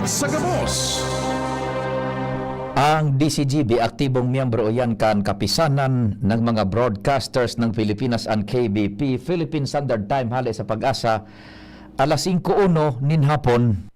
sa gabos. Ang DCGB, aktibong miyembro yan kan kapisanan ng mga broadcasters ng Pilipinas ang KBP, Philippine Standard Time, hali sa Pag-asa, alas 5:01 nin hapon.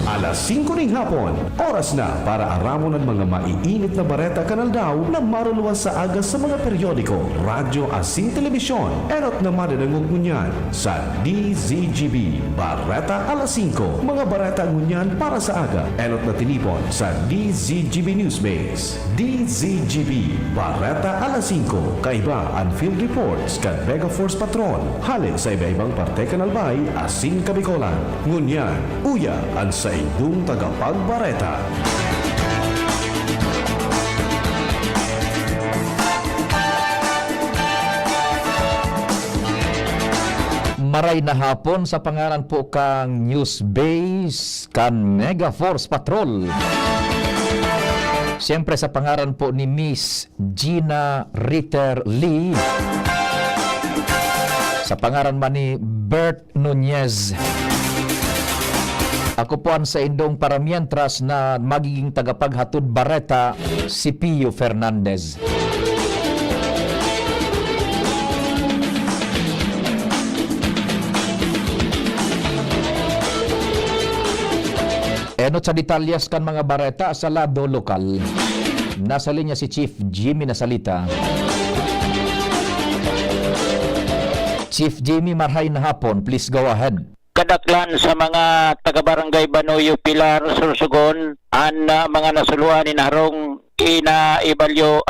Alas 5 ng hapon, oras na para aramon ang mga maiinit na bareta kanal daw na maruluan sa agas sa mga periodiko, radyo asin telebisyon. Erot naman ang ngunyan sa DZGB. Bareta alas 5, mga bareta ngunyan para sa aga. Erot na tinipon sa DZGB Newsbase. DZGB, bareta alas 5, kaiba ang field reports kan Mega Force Patrol. Halik sa iba-ibang parte kanalbay, asin kabikolan. Ngunyan, uya ang sa idong tagapagbareta. Maray na hapon sa pangalan po kang Newsbase kan Mega Force Patrol. Siyempre sa pangalan po ni Miss Gina Ritter Lee. Sa pangalan man ni Bert Nunez. Ako po ang sa indong para mientras na magiging tagapaghatod bareta si Pio Fernandez. Enot sa detalyas kan mga bareta sa lado lokal. Nasa linya si Chief Jimmy Nasalita. Chief Jimmy, marhay na hapon. Please go ahead. Kadaklan sa mga taga-barangay Banoyo, Pilar, Sursugon, ang mga nasuluhan ni Narong inaibalyo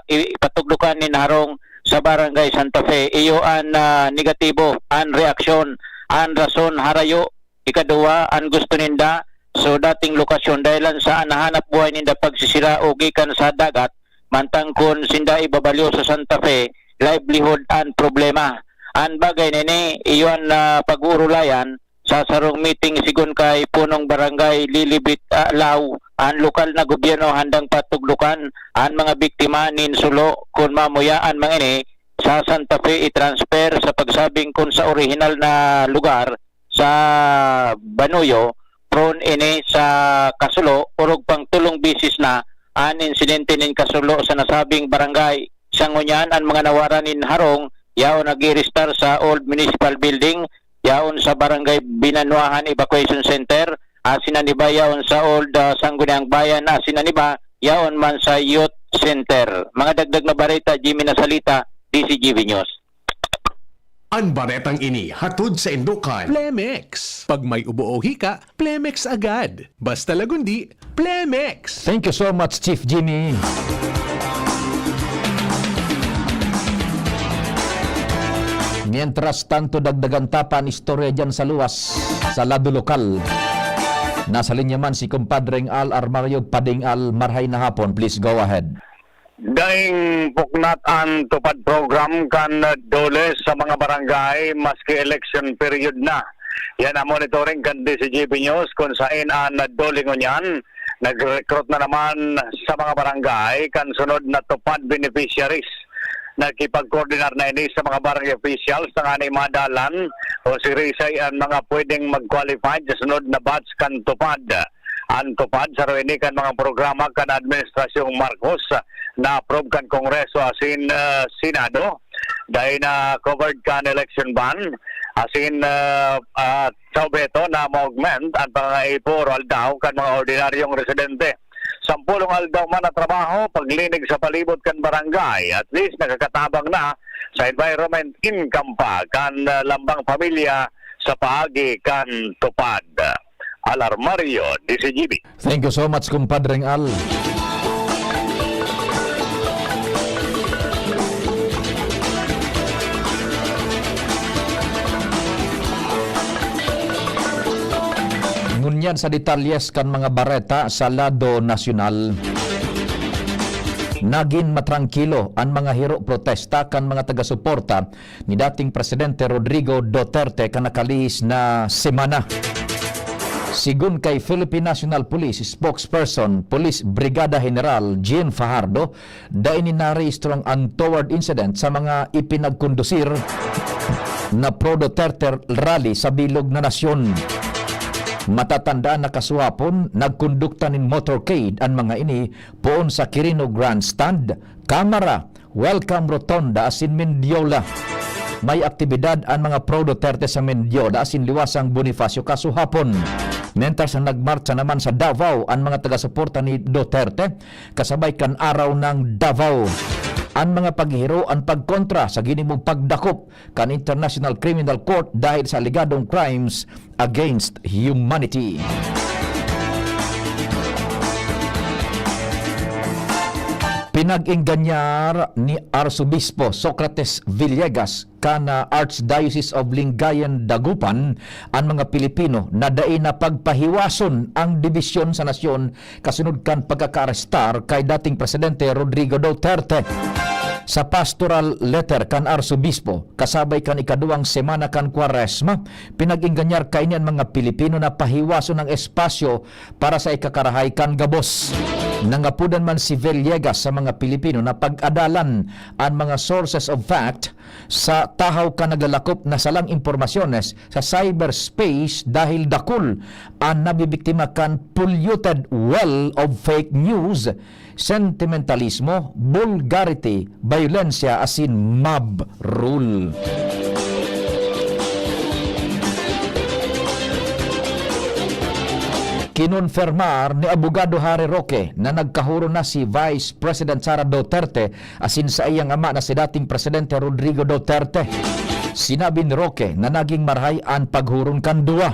ipatuglukan ni Narong sa barangay Santa Fe. Iyo ang negatibo, ang reaksyon, ang rason harayo, ikaduwa, ang gusto ninda, so dating lokasyon dahilan sa nahanap buhay ninda pagsisira o gikan sa dagat, mantang kun sinda ibabalyo sa Santa Fe, livelihood and problema. Ang bagay nini, iyon na pag-uurulayan sa sarong meeting sigun kay punong barangay Lilibit Lao, ang lokal na gobyerno handang patuglukan ang mga biktima nin sulo kung mamuyaan mga ini sa Santa Fe i-transfer sa pagsabing kung sa original na lugar sa Banoyo, prone ini sa Kasulo, urog pang tulong bisis na ang insidente nin Kasulo sa nasabing barangay. Sa ngunyan, ang mga nawaran nin Harong, yaon nag-i-restar sa old municipal building, yaon sa barangay Binanuahan Evacuation Center, asinaniba yaon sa old Sangguniang Bayan, asinaniba yaon man sa Youth Center. Mga dagdag na bareta, Jimmy Nasalita, DCGV News. Ang baretang ini hatod sa Indukan. Plemex. Pag may ubo o hika, Plemex agad. Basta lagundi, Plemex. Thank you so much, Chief Jimmy. Mientras tanto, dagdagan tapan istorya dyan sa luwas, sa lado lokal. Nasa linya man si Kumpadreng Al Armario Pading Al, marhay na hapon. Please go ahead. Daing puknat ang tupad program kan dole sa mga barangay maski election period na. Yan ang monitoring kan DCGB News kung saan ang dole ngunyan. Nag-recruit na naman sa mga barangay kan sunod na tupad beneficiaries. Nakipag-coordinar na ini sa mga barangay officials na nga madalan o si Rizay ang mga pwedeng mag-qualify sa sunod na batch kan tupad. Ang tupad sa ini kan mga programa kan Administrasyong Marcos na approve kan Kongreso asin Senado dahil na covered kan election ban asin sa beto na ma-augment ang pangaipo aldaw kan mga ordinaryong residente. 10 aldaw man na trabaho, paglinig sa palibot kan barangay. At least nakakatabang na sa environment income pa kan lambang pamilya sa paagi kan tupad. Alarmario, DCGB. Thank you so much, Kumpadreng Al. Ngunyan sa detalyes kan mga bareta sa lado nasyonal. Naging matrangkilo ang mga hiro protesta kan mga taga-suporta ni dating Presidente Rodrigo Duterte kan nakalihis na semana. Sigun kay Philippine National Police spokesperson, Police Brigada General Jean Fajardo, daini narehistro ang untoward incident sa mga ipinagkondusir na pro-Duterte rally sa bilog na nasyon. Matatandaan na kasuhapon, nagkondukta nin motorcade ang mga ini poon sa Quirino Grandstand, Camara, Welcome Rotonda asin Mendiola. May aktibidad ang mga pro-Duterte sa Mendiola asin liwasang Bonifacio kasuhapon. Mentas na nagmarcha naman sa Davao ang mga taga-suporta ni Duterte kasabay kan araw ng Davao. Ang mga paghihiro ang pagkontra sa ginimong pagdakop kan International Criminal Court dahil sa aligadong crimes against humanity. Pinag-inganyar ni Arsobispo Socrates Villegas kana Archdiocese of Lingayen Dagupan ang mga Pilipino na dai na pagpahiwason ang dibisyon sa nasyon kasunod kan pagkakaarestar kay dating Presidente Rodrigo Duterte. Sa pastoral letter kan Arsobispo, kasabay kan ikaduang semana kan Kwaresma, pinag-inganyar kay niyan mga Pilipino na pahiwason ng espasyo para sa ikakarahay kan gabos. Nangapudan man si Villegas sa mga Pilipino na pag-adalan ang mga sources of fact sa tahaw ka naglalakop na salang impormasyones sa cyberspace dahil dakul ang nabibiktima kan polluted well of fake news, sentimentalismo, vulgarity, violensya asin mob rule. Kinonfirmar ni Abogado Harry Roque na nagkahuro na si Vice President Sara Duterte asin sa iyang ama na si dating Presidente Rodrigo Duterte. Sinabi ni Roque na naging marhay ang paghuron kan duwa.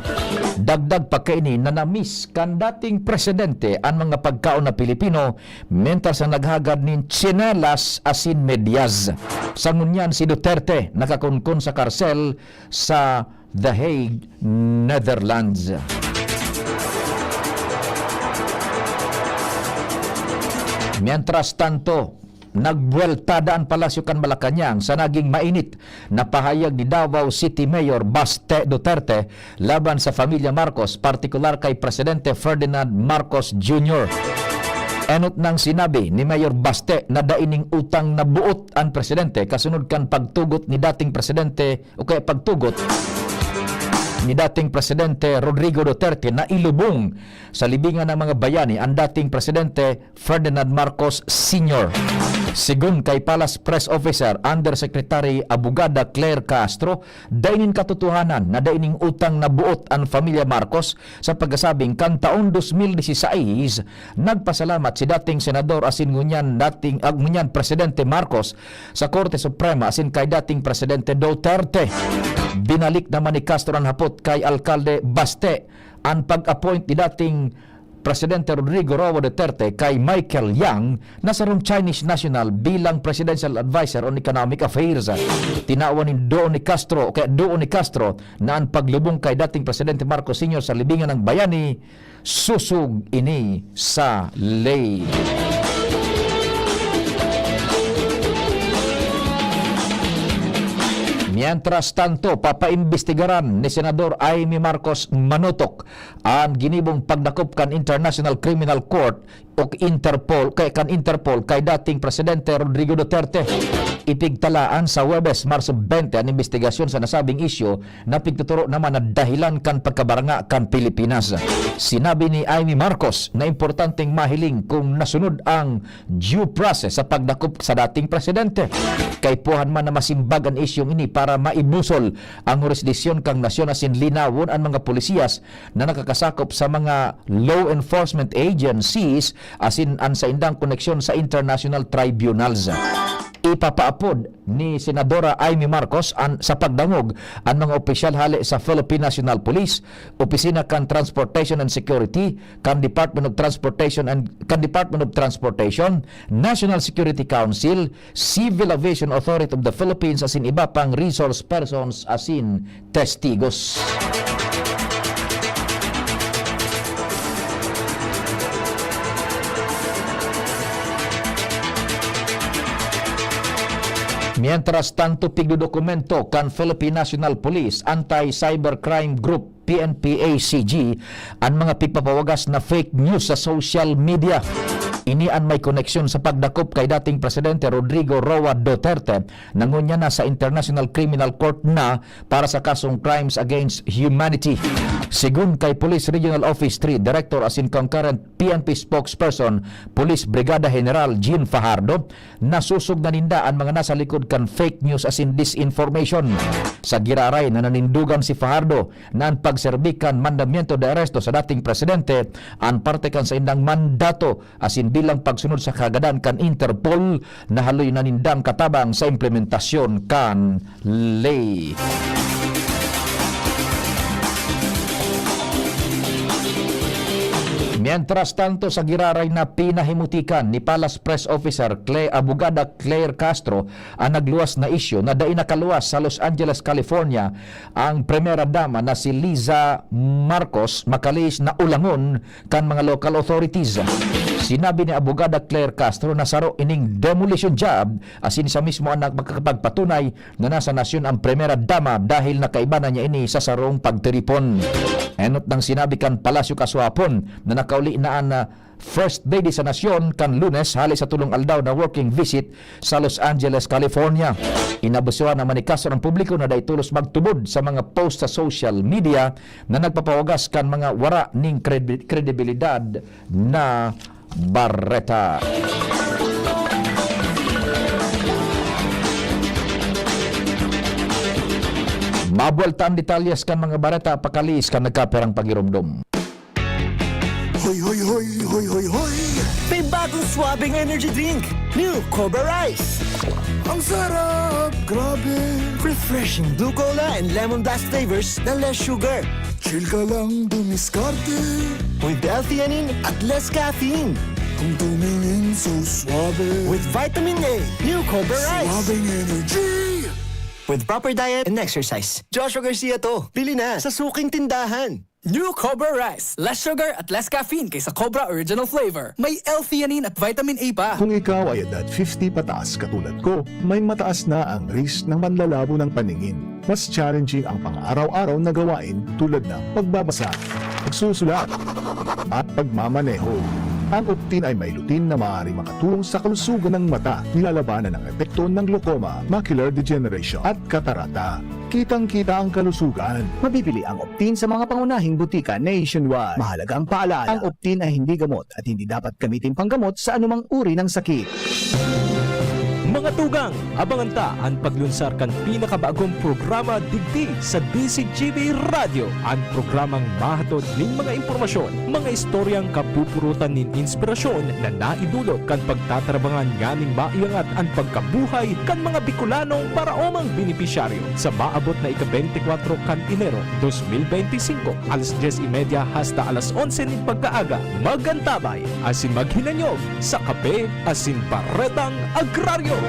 Dagdag pa kaini na na-miss kan dating presidente ang mga pagkaon na Pilipino mentas ang naghagad nin tsinelas asin medyas. Sa ngunyan si Duterte nakakunkun sa karsel sa The Hague, Netherlands. Mientras tanto, nagbueltada ang palasyo kan Malacañang sa naging mainit na pahayag ni Davao City Mayor Baste Duterte laban sa pamilya Marcos, partikular kay Presidente Ferdinand Marcos Jr. Enot nang sinabi ni Mayor Baste na daining utang na buot ang presidente kasunod kan pagtugot ni dating presidente o kaya pagtugot ni dating Presidente Rodrigo Duterte na ilubong sa libingan ng mga bayani ang dating Presidente Ferdinand Marcos Sr. Sigun kay Palace Press Officer Undersecretary Abogada Claire Castro, dainin katotohanan na daining utang na buot ang familia Marcos sa pagkasabing kan taon 2016 nagpasalamat si dating Senador asin ngunyan Presidente Marcos sa Korte Suprema asin kay dating Presidente Duterte. Binalik naman ni Castro ang hapot kay Alkalde Baste ang pag-appoint ni dating Presidente Rodrigo Roa Duterte kay Michael Yang na sarong Chinese national bilang Presidential Advisor on Economic Affairs. Tinawan ni Doon ni Castro na ang paglubong kay dating Presidente Marcos Sr. sa libingan ng bayani susug ini sa ley. Mientras tanto, papaimbestigaran ni Senador Amy Marcos Manutok ang ginibong pagdakop kan International Criminal Court o Interpol kay dating Presidente Rodrigo Duterte. Ipigtalaan sa Huwebes, Marso 20 ang investigasyon sa nasabing isyu na pigtuturo naman na dahilan kan pagkabaranga kan Pilipinas. Sinabi ni Amy Marcos na importanteng mahiling kung nasunod ang due process sa pagdakop sa dating presidente. Kay puhan man na masimbag ang isyong ini para maibusol ang jurisdiksyon kang nasyon asin linawon ang mga polisiyas na nakakasakop sa mga law enforcement agencies asin an sa indang koneksyon sa international tribunals. Ipapaapod ni Senadora Amy Marcos sa pagdangog ang mga opisyal hali sa Philippine National Police, Opisina kan Transportation and Security, kan Department of Transportation, National Security Council, Civil Aviation Authority of the Philippines asin iba pang resource persons asin testigos. Mientras tanto, pigdodokumento kan Philippine National Police Anti-Cybercrime Group PNP-ACG ang mga pigpapawagas na fake news sa social media. Ini ang may koneksyon sa pagdakop kay dating Presidente Rodrigo Roa Duterte nangunya na sa International Criminal Court na para sa kasong crimes against humanity. Sigun kay Police Regional Office 3 Director as in concurrent PNP spokesperson Police Brigada General Jean Fajardo, nasusog na ninda ang mga nasa likod kan fake news as in disinformation. Sa giraray na nanindugan si Fajardo na ang pagserbikan mandamiento de aresto sa dating presidente ang parte kan sa indang mandato as in bilang pagsunod sa kagadan kan Interpol na haloy na nindang katabang sa implementasyon kan ley. Mientras tanto, sa giraray na pinahimutikan ni Palace Press Officer Abogada Claire Castro ang nagluwas na isyu na dai nakaluwas sa Los Angeles, California ang Primera Dama na si Liza Marcos makalis na ulangon kan mga local authorities. Sinabi ni Abogada Claire Castro na saro ining demolition job asin sa mismo ang makakapagpatunay na nasa nasyon ang Primera Dama dahil nakaiba na niya ini sa sarong pagtiripon. Enot nang sinabi kan Palasyo Kaswapon na nakauli na ang First Lady sa Nasyon kan Lunes hali sa tulong aldaw na working visit sa Los Angeles, California. Inabusuan naman ni Castro ng publiko na daitulos magtubod sa mga post sa social media na nagpapawagas kan mga wara ning kredibilidad na Barreta. Mabueltaan detalyes kan mga Barreta pakalis kan nagkaperang pagirumdum. Hoy, hoy, hoy, hoy, hoy, hoy! May bagong swabing energy drink! New Cobra Rice! Ang sarap! Grabe! Refreshing blue cola and lemon blast flavors na less sugar. Chill ka lang dumiskarte. With L-theanine at less caffeine. Kung tumingin so suabe. With vitamin A, New Cobra Rice! Swabing energy! With proper diet and exercise. Joshua Garcia to. Bili na sa suking tindahan. New Cobra Rice. Less sugar at less caffeine kaysa Cobra Original Flavor. May L-theanine at vitamin A pa. Kung ikaw ay edad 50 pataas katulad ko, may mataas na ang risk ng manlalabo ng paningin. Mas challenging ang pang-araw-araw na gawain tulad ng pagbabasa, pagsusulat, at pagmamaneho. Ang Optin ay may lutin na maaari makatulong sa kalusugan ng mata, nilalabanan ang epekto ng glaucoma, macular degeneration at katarata. Kitang-kita ang kalusugan. Mabibili ang Optin sa mga pangunahing butika nationwide. Mahalaga ang paalala, ang Optin ay hindi gamot at hindi dapat gamitin panggamot sa anumang uri ng sakit. Mga tugang, abangan ta ang paglunsar kan pinakabagong programa digdi sa DCGB Radio. Ang programang mahatod ning mga impormasyon, mga istoryang kapupurutan nin inspirasyon na naidulot kan pagtatrabangan nganing maiangat ang pagkabuhay kan mga Bicolanong paraomang benepisyaryo sa maabot na ika-24 kan Enero 2025 alas 10:30 hasta alas 11 nin pagkaaga. Magantabay asin maghinanyog sa Kape asin Barretang Agraryo.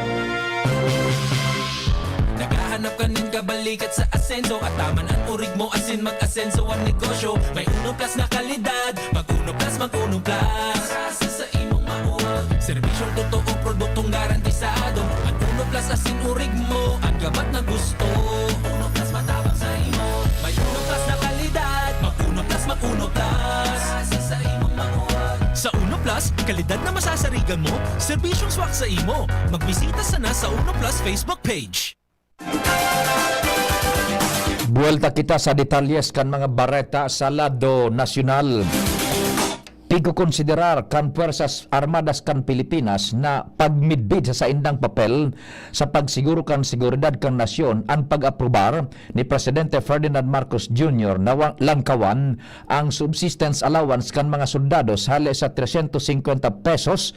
Naghahanap ka ng kabalikat sa asenso at taman ang urig mo asin mag-asenso ang negosyo. May Uno Plus na kalidad, mag Uno Plus, mag Uno Plus. Asa sa imong mauwag, serbisyong totoo, produktong garantisado. Ang Uno Plus asin urig mo, ang gamat na gusto. Uno Plus matabang sa imo. May Uno Plus na kalidad, mag Uno Plus, mag Uno Plus. Asa sa imong mauwag. Sa Uno Plus, kalidad na masasarigan mo, serbisyong swak sa imo. Magbisita sana sa Uno Plus Facebook page. Buwelta kita sa detalyes kan mga Barreta sa lado nasyonal. Pigo konsiderar kan Puwersas Armadas kan Pilipinas na pagmidbid sa indang papel sa pagsiguro kan seguridad kan nasyon ang pag-aprobar ni Presidente Ferdinand Marcos Jr. na langkawan ang subsistence allowance kan mga soldados hali sa 350 pesos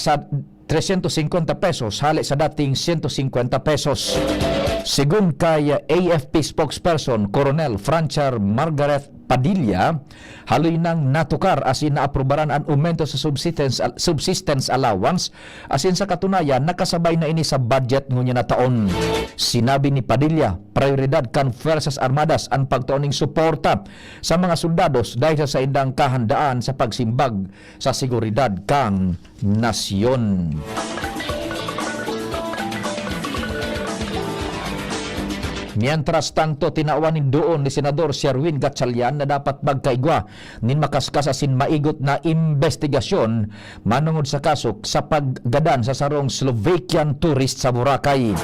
sa 350 pesos hali sa dating 150 pesos. Sigun kay AFP spokesperson Coronel Franchar Margaret Padilla, haloy nang natukar asin naaprobaran ang aumento sa subsistence allowance asin sa katunayan nakasabay na ini sa budget ngunya na taon. Sinabi ni Padilla, prioridad kan Fuerzas Armadas ang pagtuuning suporta sa mga soldados dahil sa indang kahandaan sa pagsimbag sa seguridad kang nasyon. Mientras tanto, tinawanin doon ni Senador Sherwin Gatchalian na dapat magkaigwa nin makaskas asin maigot na investigasyon manungod sa kaso sa paggadan sa sarong Slovakian tourist sa Boracay.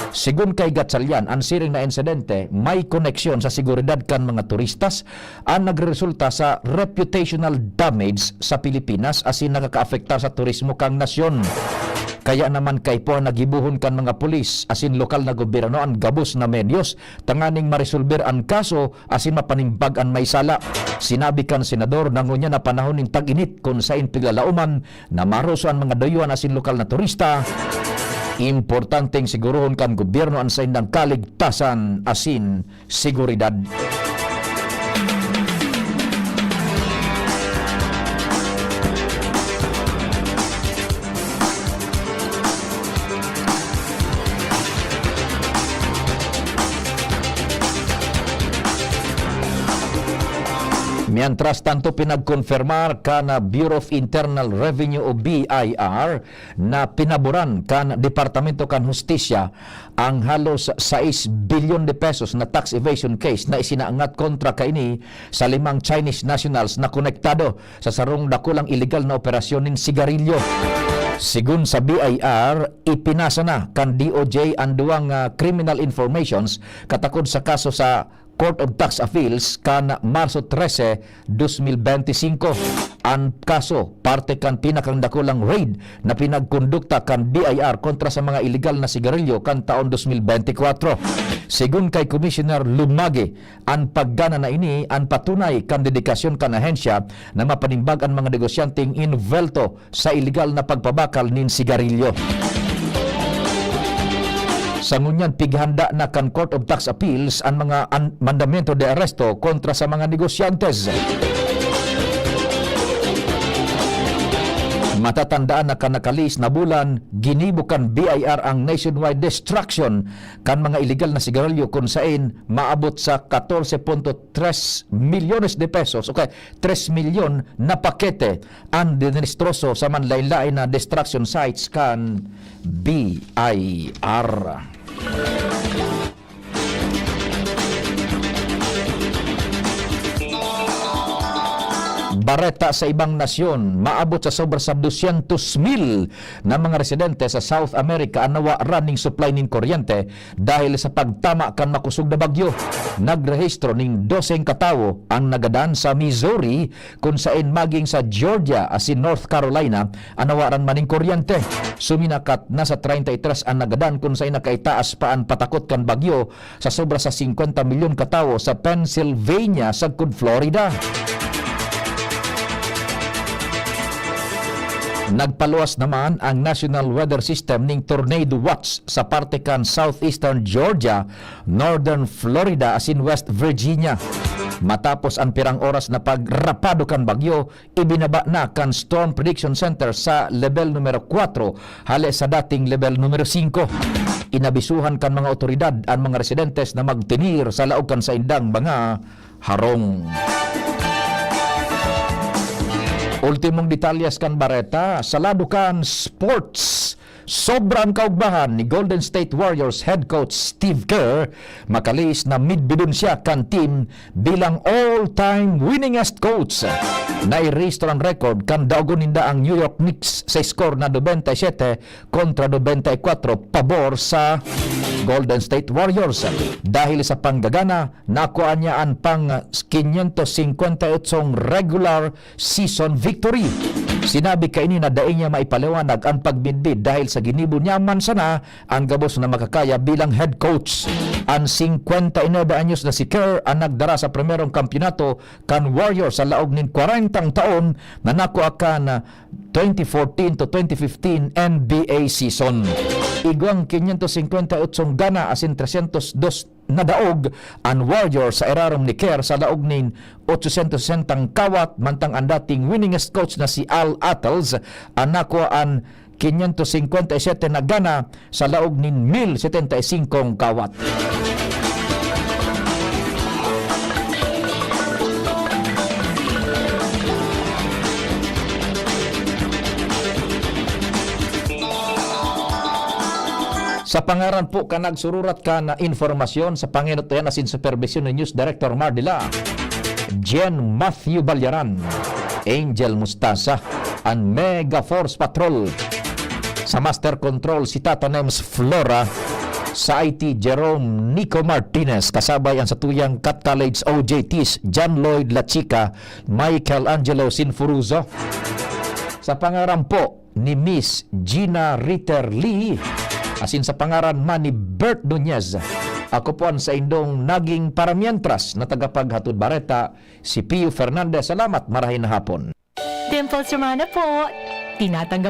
Sigun kay Gatchalian, ang siring na insidente may koneksyon sa seguridad kan mga turistas ang nagresulta sa reputational damage sa Pilipinas asin nakakaafektar sa turismo kang nasyon. Kaya naman kay po nagibuhon kan mga pulis asin lokal na gobyerno ang gabos na medyos tanganing maresolber ang kaso asin mapanimbag ang may sala. Sinabi kan senador na ngunya na panahon ning tag-init kung sain piglalauman na maruso ang mga dayuhan asin lokal na turista. Importanteng siguruhon kan gobyerno ang sain ng kaligtasan asin seguridad. Mientras tanto, pinagkonfirmar ka na Bureau of Internal Revenue o BIR na pinaboran kan Departamento kan Hustisya ang halos 6 bilyon de pesos na tax evasion case na isinaangat kontra kaini sa 5 Chinese nationals na konektado sa sarong dakulang illegal na operasyon nin sigarilyo. Sigun sa BIR, ipinasa na kan DOJ ang duwang criminal informations katakod sa kaso sa Court of Tax Appeals kan Marso 13, 2025. Ang kaso, parte kan pinakang dakulang raid na pinagkondukta kan BIR kontra sa mga illegal na sigarilyo kan taon 2024. Sigun kay Commissioner Lumage, ang paggana na ini ang patunay kan dedikasyon kan ahensya na mapanimbag ang mga negosyanteng involto sa illegal na pagpabakal nin sigarilyo. Sa ngunyan, pighanda na kan Court of Tax Appeals ang mga mandamento de arresto kontra sa mga negosyantes. Matatandaan na kanakalis na bulan, ginibukan BIR ang nationwide destruction kan mga illegal na sigarilyo kung saan maabot sa 14.3 milyones de pesos, okay, 3 milyon na pakete ang dinestroso sa manlain-lain na destruction sites kan BIR. Bareta sa ibang nasyon, maabot sa sobra sa 200,000 na mga residente sa South America ang nawa running supply nin kuryente dahil sa pagtama kan makusog na bagyo. Nagrehistro ning 12 katawo ang nagadaan sa Missouri kung saan maging sa Georgia asin North Carolina ang nawaran maning kuryente. Suminakat na sa 33 ang nagadaan kung saan nakaitaas pa ang patakot kan bagyo sa sobra sa 50 milyon katawo sa Pennsylvania sagkod Florida. Nagpaluwas naman ang National Weather System ning Tornado Watch sa parte kan southeastern Georgia, northern Florida asin West Virginia. Matapos ang pirang oras na pagrapado kan bagyo, ibinaba na kan Storm Prediction Center sa level numero 4 hali sa dating level numero 5. Inabisuhan kan mga otoridad ang mga residentes na magtinir sa laog kan sa indang mga harong. Ultimong detalyas kan Bareta, sa lado kan sports. Sobrang kaugbahan ni Golden State Warriors head coach Steve Kerr makalis na midbidun siya kan team bilang all-time winningest coach. Nai-restore ang record kan daogon ninda ang New York Knicks sa score na 97 kontra 94 pabor sa Golden State Warriors. Dahil sa panggagana, nakuha niya ang pang 558 regular season victory. Sinabi kaini na daing niya maipaliwanag ang pagbidbid dahil sa ginibo niya man sana ang gabos na makakaya bilang head coach. Ang 59 anyos na si Kerr ang nagdara sa primerong kampyonato kan Warriors sa laog nin 40 taon na nakuha kan 2014 to 2015 NBA season. Igwang 558 gana asin 302 na daog ang Warriors sa erarom ni Kerr sa laog nin 860 kawat mantang ang dating winningest coach na si Al Attles ang nakuha ang 557 na gana sa laog nin 1075 kawat. Sa pangaran po ka nagsururat ka na informasyon sa Panginoon asin supervision ni News Director Mardila, Jen Matthew Balyaran, Angel Mustasa, and Mega Force Patrol. Sa Master Control si Tata Nems Flora, sa IT Jerome Nico Martinez, kasabay ang sa tuyang Cat College OJTs John Lloyd Lachica, Michael Angelo Sinfuruzo. Sa pangaran po ni Miss Gina Ritter Lee, asin sa pangaran man ni Bert Nunez, ako po ang sa indong naging paramientras na tagapaghatod bareta, si Pio Fernandez. Salamat, marahin na hapon. Dimples Romana po. Tinatanggap